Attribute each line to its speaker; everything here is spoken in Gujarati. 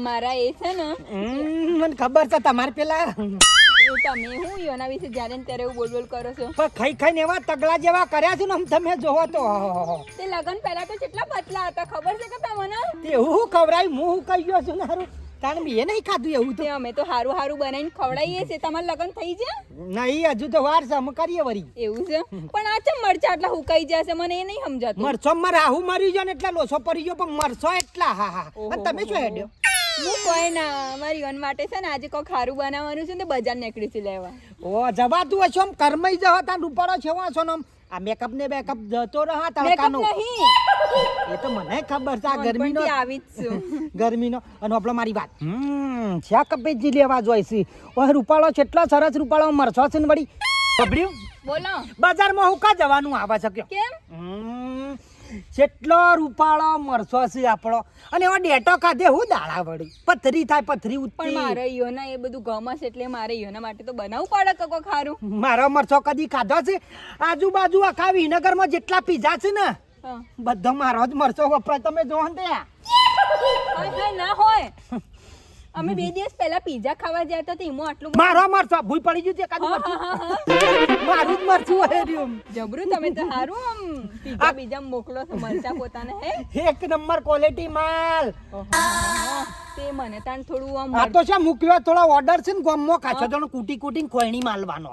Speaker 1: મારા એ છે ને
Speaker 2: મને ખબર છે તમારે પેલા
Speaker 1: તમે હું યોના વિશે જ્યારે ને ત્યારે એવું બોલ બોલ કરો છો.
Speaker 2: પણ ખાઈ ખાઈને એવા તગડા જેવા કર્યા છે ને આમ તમે જોવો તો
Speaker 1: તે લગન પહેલા તો કેટલા પતલા હતા ખબર છે કે તમને?
Speaker 2: તે હું ખવડાવી હું કહી ગયો છું ને હારું તાણ મેં નહીં ખાધું એવું તો.
Speaker 1: તે અમે તો હારું હારું બનાવીને ખવડાવીએ છે. તમારે લગન થઈ જાય?
Speaker 2: નહીં હજુ તો વાર છે અમે કરીએ વળી.
Speaker 1: એવું છે પણ આ ચમ મરચા આટલા હુકાઈ જશે મને એ નહીં સમજાતું.
Speaker 2: મરચો માં રાહુ મરી ગયો ને એટલા લોસો પડી ગયો પણ મરચો એટલા હા હા. અને તમે શું હેડ્યો?
Speaker 1: હું કોઈ ના મારી યોન માટે છે ને આજે કોઈ ખારું બનાવવાનું છે ને બજાર નીકળી છે લેવા.
Speaker 2: ઓ જવાતું હશે આમ કરમાઈ જવા તાન રૂપાળો છેવા છો ને આ મેકઅપ ને બેકઅપ જતો રહા તડકાનો. એ તો મને ખબર છે આ ગરમીનો
Speaker 1: આવી જ છું.
Speaker 2: ગરમીનો અને આપણો મારી વાત શા કપેજી લેવા જોઈશે ઓય રૂપાળો કેટલો સરસ રૂપાળો મરચો છે ને વળી ખબડ્યું
Speaker 1: બોલો
Speaker 2: બજારમાં હું કા જવાનું આવે છે કયો?
Speaker 1: કેમ?
Speaker 2: કેટલો રૂપાળો મરચો છે આપણો અને એવો ડેટો ખાધે હું દાડા વળી પથરી થાય પથરી
Speaker 1: પણ
Speaker 2: ઉતરી.
Speaker 1: મારે યોના એ બધું ગમસ એટલે મારે યોના માટે તો બનાવવું પડે કે કોઈ ખારું.
Speaker 2: મારો મરચો કદી ખાધો છે? આજુબાજુ આખા વિનગરમાં જેટલા પીઝા છે ને બધો મારો જ મરચો વપરાય. તમે જોવો ને ત્યાં
Speaker 1: ના હોય અમે 2 દિવસ પહેલા પીઝા ખાવા ગયા હતા એમાં આટલું
Speaker 2: મારો મરચો ભૂઈ પડી ગયું છે કાજુ મરચું મારું જ મરચું હોય રહ્યું.
Speaker 1: જબરું તમે તો સારું આમ પીઝા બીજા મોકલો છો મરચા પોતાને હે
Speaker 2: એક નંબર ક્વોલિટી માલ.
Speaker 1: તે મને તાન થોડું આમ
Speaker 2: આ તો છે મૂક્યો થોડો ઓર્ડર છે ને ગોમમાં કાચો જણ કૂટી કૂટીને ખોયણી માલવાનો.